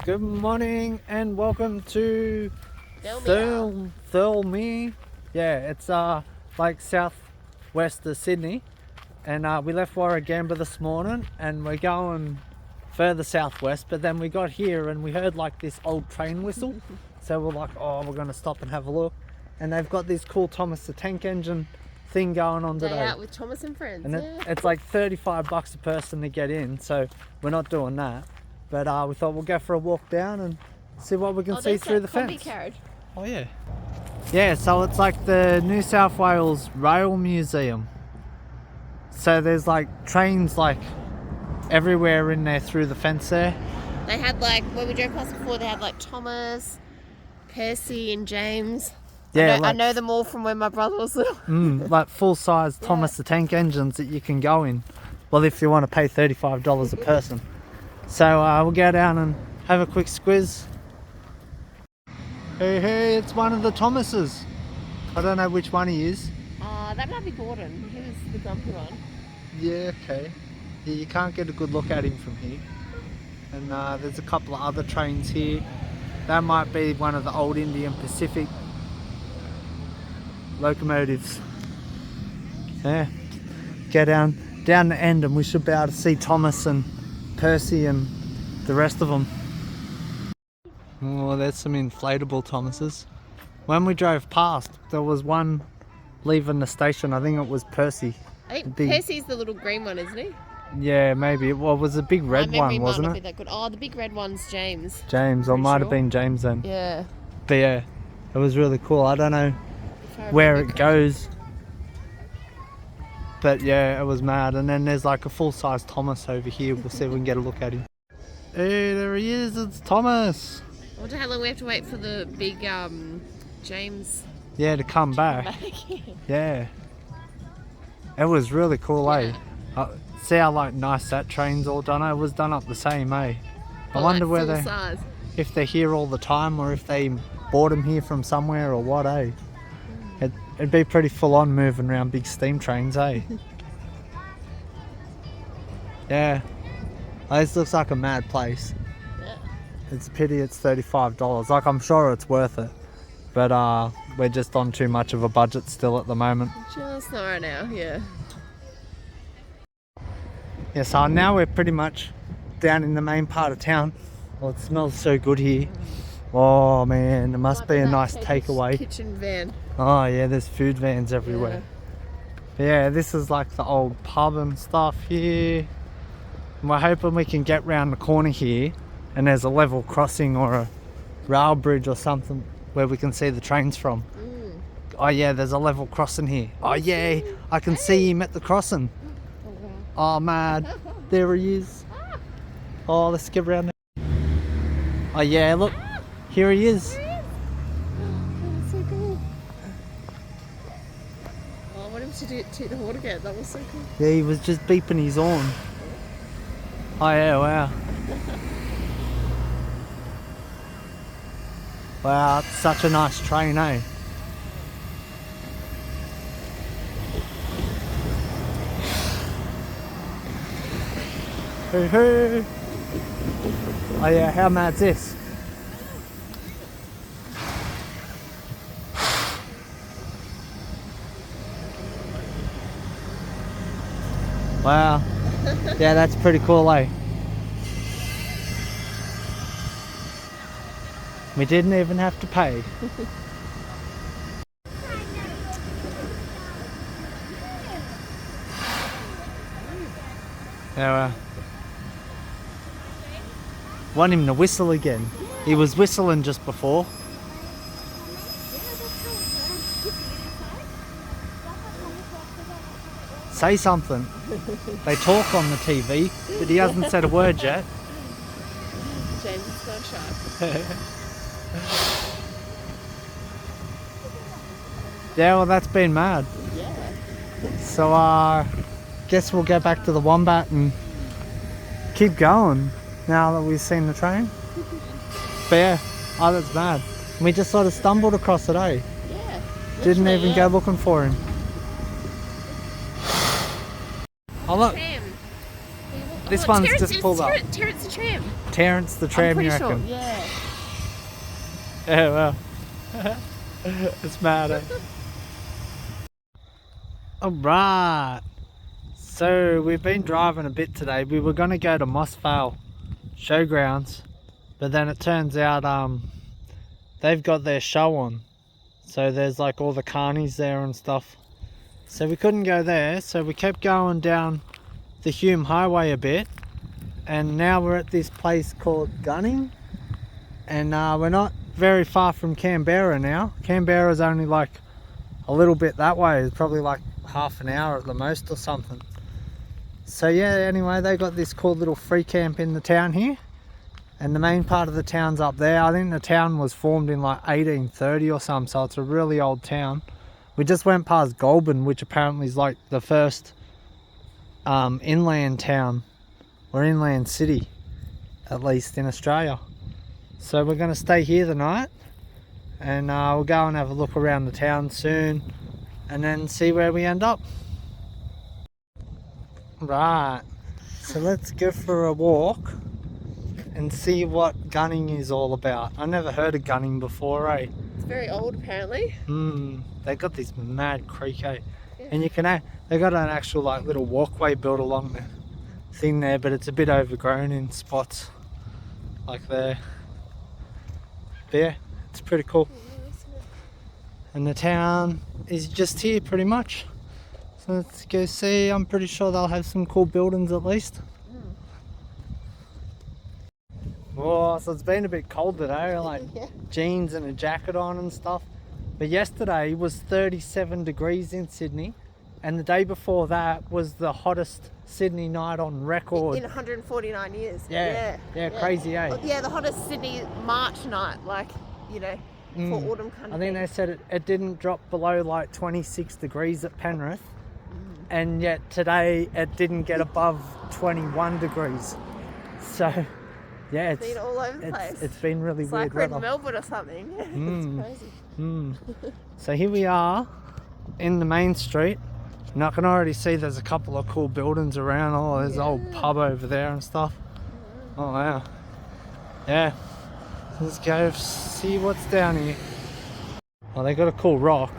Good morning and welcome to Thirlmere. Yeah, it's like southwest of Sydney, and we left Warragamba this morning and we're going further southwest, but then we got here and we heard like this old train whistle. So we're like, oh, we're gonna stop and have a look, and they've got this cool Thomas the Tank Engine thing going on today. Day out with Thomas and friends. And it's like $35 a person to get in, so we're not doing that. But we thought we'll go for a walk down and see what we can see through the fence. Carriage. Oh yeah. Yeah, so it's like the New South Wales Rail Museum. So there's like trains like everywhere in there through the fence there. They had like, when we drove past before, they had like Thomas, Percy and James. Yeah, I know them all from when my brother was little. Like full-size Thomas the Tank Engines that you can go in. Well, if you want to pay $35 a person. So we'll go down and have a quick squiz. Hey, it's one of the Thomases. I don't know which one he is. That might be Gordon. He was the grumpy one. Yeah, okay. Yeah, you can't get a good look at him from here. And there's a couple of other trains here. That might be one of the old Indian Pacific locomotives. Yeah. Go down the end and we should be able to see Thomas and Percy and the rest of them. Oh, there's some inflatable Thomases. When we drove past, there was one leaving the station. I think it was Percy. I think Percy's the little green one, isn't he? Yeah, maybe. Well, it was a big red one, wasn't it? Might not be that good. Oh, the big red one's James. James, or might have been James then. Yeah. But yeah, it was really cool. I don't know where it goes. But yeah, it was mad. And then there's like a full-size Thomas over here. We'll see if we can get a look at him. Hey, there he is. It's Thomas. I wonder how long we have to wait for the big James. Yeah, to come back. Yeah. It was really cool, Yeah. See how like nice that train's all done. It was done up the same, eh? I wonder like whether if they're here all the time or if they bought them here from somewhere or what, eh? It'd be pretty full on moving around big steam trains, eh? Yeah. This looks like a mad place. Yeah. It's a pity it's $35. Like, I'm sure it's worth it. But we're just on too much of a budget still at the moment. Just not right now, yeah. Yeah, so now we're pretty much down in the main part of town. Well, it smells so good here. Oh man, it must be a nice takeaway. Kitchen van. Oh yeah, there's food vans everywhere. Yeah, this is like the old pub and stuff here. And we're hoping we can get round the corner here and there's a level crossing or a rail bridge or something where we can see the trains from. Oh yeah, there's a level crossing here. Oh yeah, I can see him at the crossing. Oh mad, there he is. Oh, let's get around there. Oh yeah, look, here he is. That's so cool. Oh, I want him to toot the horn again. That was so cool. Yeah, he was just beeping his horn. Oh yeah, wow. Wow, it's such a nice train, eh? Hey. Oh yeah, how mad's this? Wow. Yeah, that's pretty cool, eh? We didn't even have to pay. Yeah, want him to whistle again. He was whistling just before. Say something. They talk on the TV, but he hasn't said a word yet. James has gone sharp. Yeah, well, that's been mad. Yeah. So, guess we'll get back to the Wombat and keep going now that we've seen the train. But yeah, oh, that's mad. We just sort of stumbled across it, eh? Yeah. Didn't even go looking for him. Oh look. Sam. This Well, one's Terrence, just pulled up. Terrence the tram. Terrence the tram, I'm pretty you sure. reckon? Yeah. Yeah, well. It's mad, eh? Alright. So we've been driving a bit today. We were gonna go to Mossvale Showgrounds, but then it turns out they've got their show on. So there's like all the carnies there and stuff. So we couldn't go there, so we kept going down the Hume Highway a bit, and now we're at this place called Gunning, and we're not very far from Canberra now. Canberra's only like a little bit that way. It's probably like half an hour at the most or something. So yeah, anyway, they got this cool little free camp in the town here, and the main part of the town's up there. I think the town was formed in like 1830 or something, so it's a really old town. We just went past Goulburn, which apparently is like the first inland town, or inland city, at least in Australia. So we're going to stay here the night, and we'll go and have a look around the town soon, and then see where we end up. Right, so let's go for a walk and see what gunning is all about. I never heard of gunning before, eh? It's very old, apparently. They got this mad creek, eh? Yeah. And you can, they got an actual like little walkway built along the thing there, but it's a bit overgrown in spots, like there. But yeah, it's pretty cool. And the town is just here pretty much. So let's go see. I'm pretty sure they'll have some cool buildings at least. Oh, so it's been a bit cold today, like jeans and a jacket on and stuff. But yesterday was 37 degrees in Sydney, and the day before that was the hottest Sydney night on record. In 149 years. Yeah, crazy, eh? Yeah, the hottest Sydney March night, like, you know, for autumn kind of I think thing. they said it didn't drop below like 26 degrees at Penrith, and yet today it didn't get above 21 degrees. So yeah, it's been all over the place. It's been really it's weird like we're weather. in Melbourne or something. It's crazy. So here we are in the main street, and I can already see there's a couple of cool buildings around. Oh, there's an old pub over there and stuff. Oh wow. Yeah. Let's go see what's down here. Oh, they got a cool rock.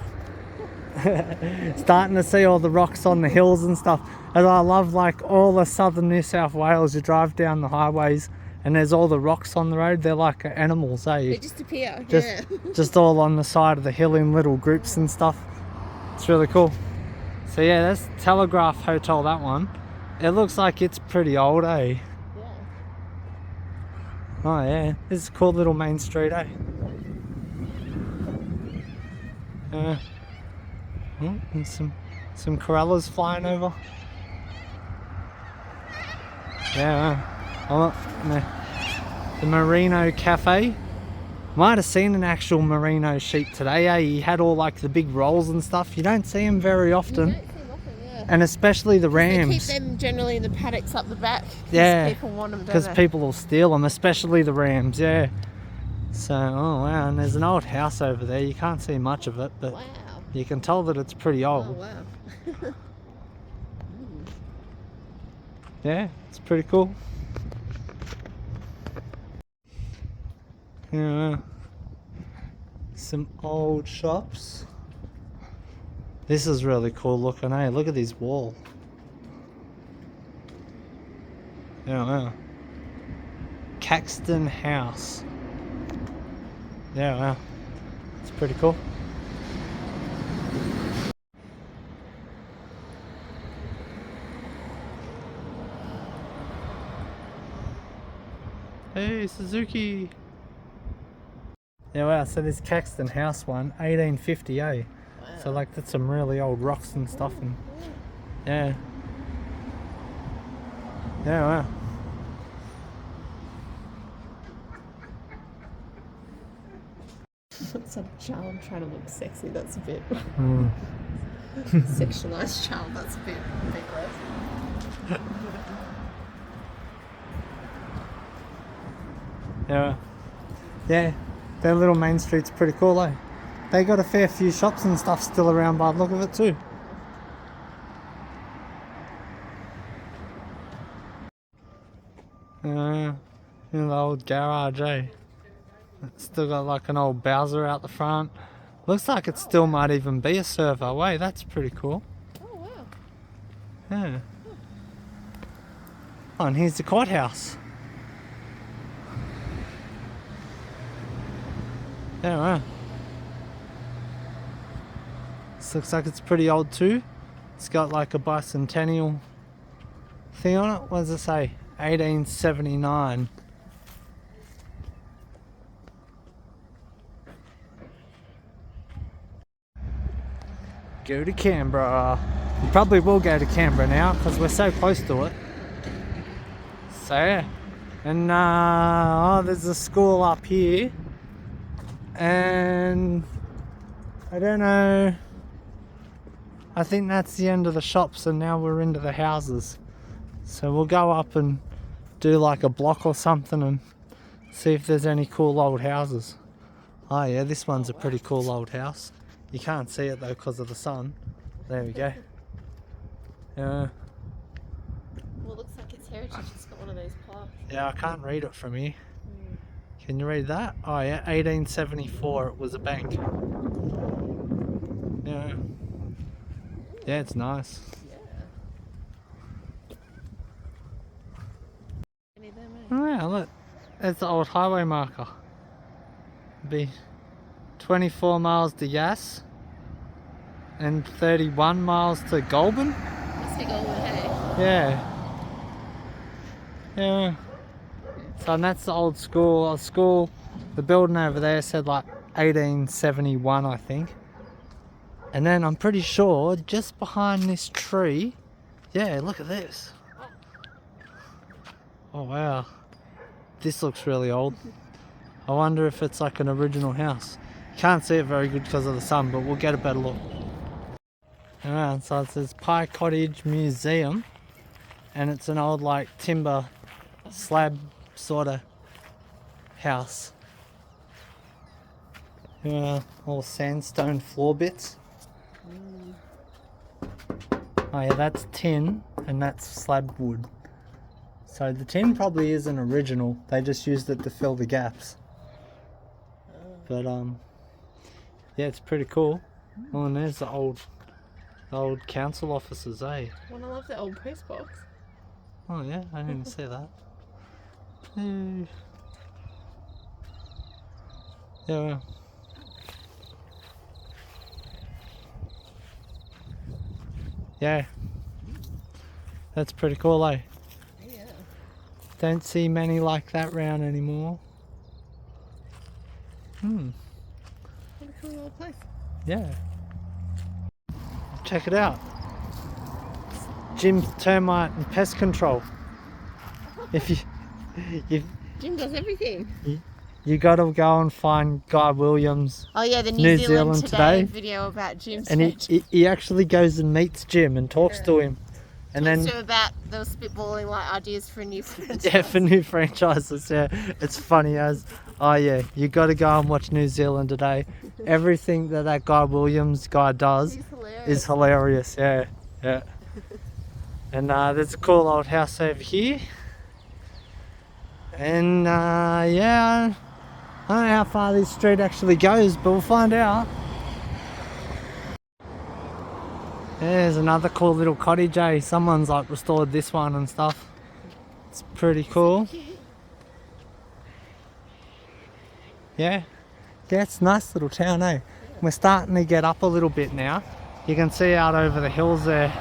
Starting to see all the rocks on the hills and stuff. And I love like all the southern New South Wales. You drive down the highways and there's all the rocks on the road. They're like animals, eh? They just appear. Just all on the side of the hill in little groups and stuff. It's really cool. So yeah, that's Telegraph Hotel, that one. It looks like it's pretty old, eh? Oh yeah, this is a cool little main street, eh? And some corellas flying over. Yeah, the Merino Cafe. Might have seen an actual merino sheep today, eh? He had all like the big rolls and stuff. You don't see them very often. You don't see them often, yeah. And especially the rams. They keep them generally in the paddocks up the back. Yeah, people want them, because people will steal them, especially the rams. Yeah. So, oh wow, and there's an old house over there. You can't see much of it, but you can tell that it's pretty old. Oh wow. Yeah, it's pretty cool. Yeah. Some old shops. This is really cool looking, eh? Look at this wall. Yeah, wow. Caxton House. Yeah, wow. It's pretty cool. Hey, Suzuki. Yeah, wow, so this Caxton House one, 1850, eh? Wow. So like that's some really old rocks and stuff, and yeah. Yeah, wow. It's a child trying to look sexy, that's a bit sexualized child, that's a bit gross. Yeah. Yeah. Their little main street's pretty cool, eh? They got a fair few shops and stuff still around by the look of it too. In the old garage, eh? It's still got like an old Bowser out the front. Looks like it still might even be a servo. Wait, that's pretty cool. Oh, wow. Yeah. Oh, and here's the courthouse. Yeah, right. This looks like it's pretty old too. It's got like a bicentennial thing on it. What does it say? 1879. Go to Canberra. We probably will go to Canberra now because we're so close to it. So yeah. And oh, there's a school up here. And I don't know. I think that's the end of the shops and now we're into the houses. So we'll go up and do like a block or something and see if there's any cool old houses. Oh yeah, this one's a pretty cool old house. You can't see it though because of the sun. There we go. Yeah. Well, it looks like it's heritage. It's got one of those plaques. Yeah, I can't read it from here. Can you read that? Oh yeah, 1874 it was a bank. Yeah. Yeah, it's nice. Oh yeah, look. That's the old highway marker. Be 24 miles to Yass and 31 miles to Goulburn. Must be Goulburn, hey? Yeah. Yeah. So and that's the old school. The building over there said like 1871, I think. And then I'm pretty sure just behind this tree, yeah, look at this. Oh wow. This looks really old. I wonder if it's like an original house. Can't see it very good because of the sun, but we'll get a better look. Alright, so it says Pie Cottage Museum, and it's an old like timber slab sort of house. All sandstone floor bits. Oh yeah, that's tin and that's slab wood. So the tin probably isn't original. They just used it to fill the gaps. But yeah, it's pretty cool. Oh, and there's the old council offices, eh? Well, I love the old post box. Oh yeah, I didn't see that. Yeah. Yeah. That's pretty cool, eh? Yeah. Don't see many like that round anymore. What a cool old place. Yeah. Check it out. Jim's Termite and Pest Control. If you Jim does everything. you gotta go and find Guy Williams. Oh yeah, the New Zealand Today video about Jim's and he actually goes and meets Jim and talks to him. And Talks then to him about they were spitballing like ideas for a new franchise. yeah, for new franchises, yeah. It's funny as, oh yeah, you got to go and watch New Zealand Today. Everything that Guy Williams guy does is hilarious, yeah, yeah. And there's a cool old house over here. And yeah, I don't know how far this street actually goes, but we'll find out. There's another cool little cottage, eh? Someone's like restored this one and stuff. It's pretty cool. Yeah. Yeah, it's a nice little town, eh? We're starting to get up a little bit now. You can see out over the hills there,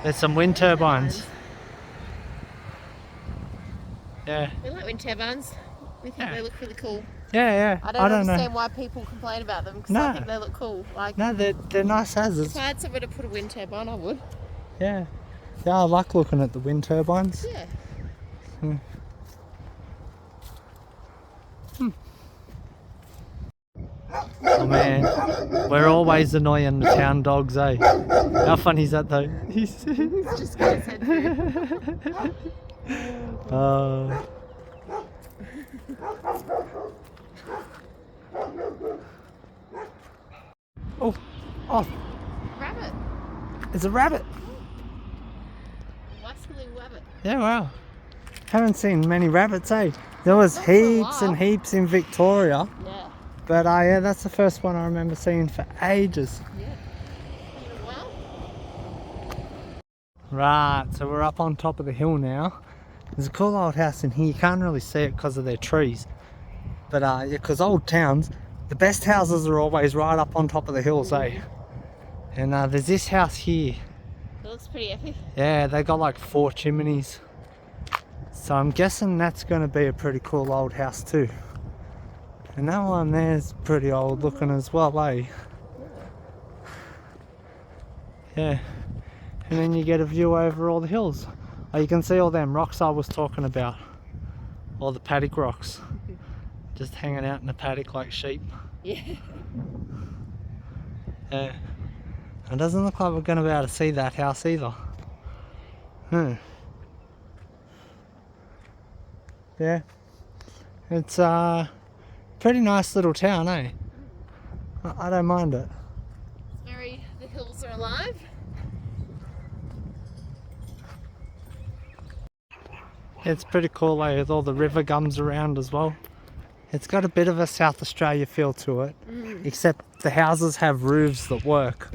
there's some wind turbines. Yeah. We like wind turbines. We think they look really cool. Yeah, yeah. I don't understand why people complain about them because I think they look cool. Like, no, they're nice as. if I had somewhere to put a wind turbine, I would. Yeah. Yeah, I like looking at the wind turbines. Yeah. Oh man, we're always annoying the town dogs, eh? How funny is that though? He's just got his head through. Oh, Rabbit. it's a rabbit. Wascally rabbit. Yeah, wow. Haven't seen many rabbits, eh? There was Not for a heaps and while. heaps in Victoria. Yeah. But yeah, that's the first one I remember seeing for ages. Yeah. Been a while. Right, so we're up on top of the hill now. There's a cool old house in here. You can't really see it because of their trees. But yeah, because old towns, the best houses are always right up on top of the hills, eh? And there's this house here. It looks pretty epic. Yeah, they got like 4 chimneys. So I'm guessing that's going to be a pretty cool old house too. And that one there's pretty old looking as well, eh? Yeah. And then you get a view over all the hills. Oh, you can see all them rocks I was talking about. All the paddock rocks. Just hanging out in the paddock like sheep. Yeah. Yeah. It doesn't look like we're going to be able to see that house either. Yeah. It's pretty nice little town, eh? I don't mind it. The hills are alive. It's pretty cool, eh, with all the river gums around as well. It's got a bit of a South Australia feel to it, except the houses have roofs that work.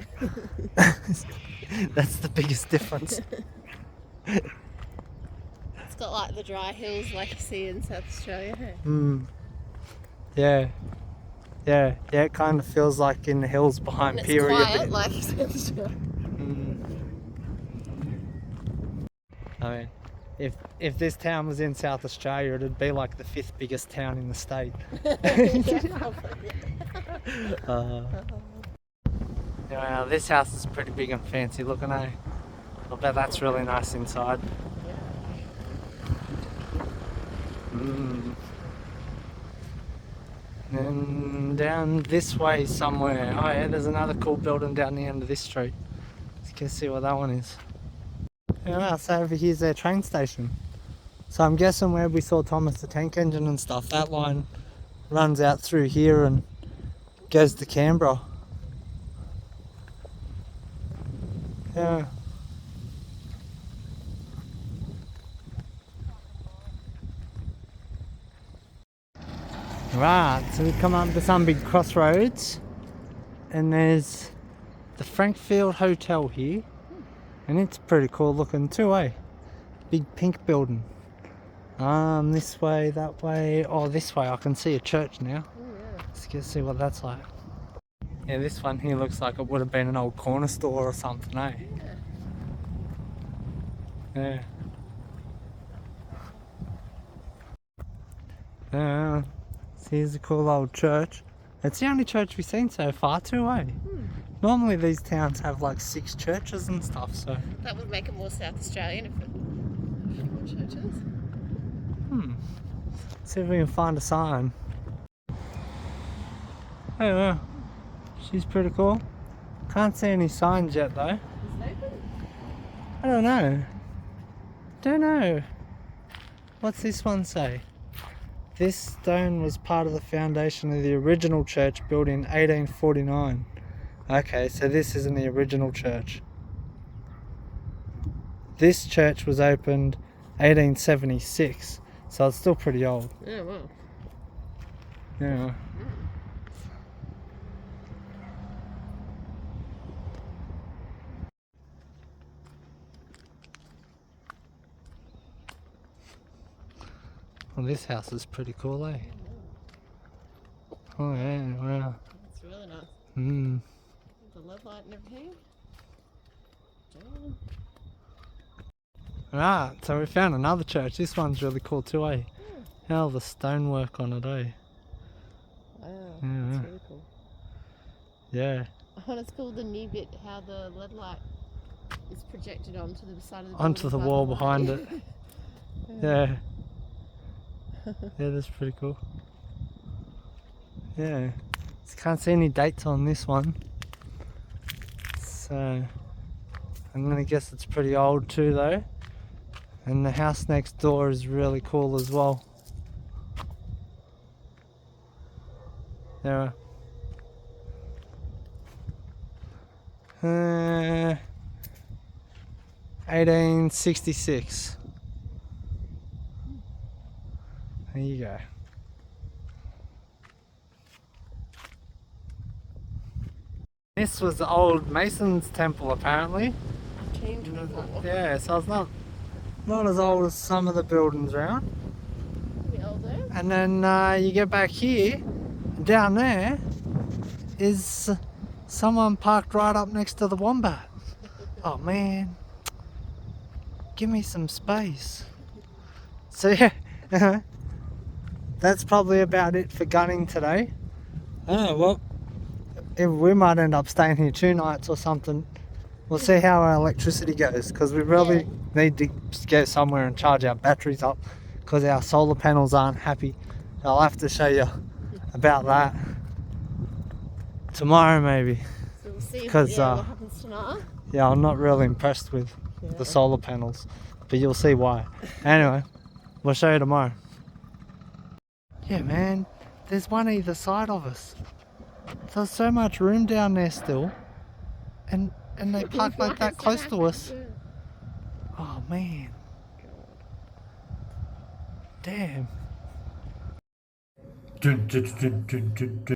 That's the biggest difference. It's got like the dry hills like you see in South Australia. Hey? Yeah. Yeah, it kind of feels like in the hills behind And it's Peary a quiet bit. like South Australia. I mean, if this town was in South Australia, it'd be like the 5th biggest town in the state. Yeah, this house is pretty big and fancy looking, eh? I bet that's really nice inside. And down this way somewhere, oh yeah, there's another cool building down the end of this street. You can see what that one is. Yeah, so over here's their train station. So I'm guessing where we saw Thomas the Tank Engine and stuff, that line runs out through here and goes to Canberra. Yeah. Right, so we come up to some big crossroads and there's the Frankfield Hotel here, and it's pretty cool looking too, eh? Big pink building. This way, that way, oh this way I can see a church now. Let's go see what that's like. Yeah, this one here looks like it would have been an old corner store or something, eh? Yeah. Here's a cool old church. It's the only church we've seen so far too, eh? Normally these towns have like 6 churches and stuff, so... That would make it more South Australian if it had more churches. See if we can find a sign. Oh well, she's pretty cool. Can't see any signs yet though. Is it open? I don't know. What's this one say? This stone was part of the foundation of the original church built in 1849. Okay, so this isn't the original church. This church was opened 1876, so it's still pretty old. Yeah, wow. Yeah. Well, this house is pretty cool, eh? Oh yeah, wow. It's really nice. The love light and everything. Right, so we found another church. This one's really cool too, eh? Hell, the stonework on it, eh? Wow, Yeah. that's really cool. Yeah. And it's cool the new bit, how the lead light is projected onto the side of the Onto the building wall by the behind light. it. Yeah. Yeah, that's pretty cool. Yeah. Just can't see any dates on this one. So I'm gonna guess it's pretty old too though. And the house next door is really cool as well. Yeah. 1866. There you go. This was the old Mason's temple apparently. 1824. Yeah, so it's not as old as some of the buildings around. A bit older. And then you get back here, down there is someone parked right up next to the wombat. Oh man, give me some space. So yeah, that's probably about it for gunning today. Oh well, if we might end up staying here 2 nights or something. We'll see how our electricity goes, because we really need to go somewhere and charge our batteries up, because our solar panels aren't happy. I'll have to show you about that tomorrow maybe, So we'll see because what happens tonight. yeah, I'm not really impressed with the solar panels, but you'll see why. Anyway, we'll show you tomorrow. Yeah man, there's one either side of us. There's so much room down there still, and they park like that close to us. Oh man. Damn.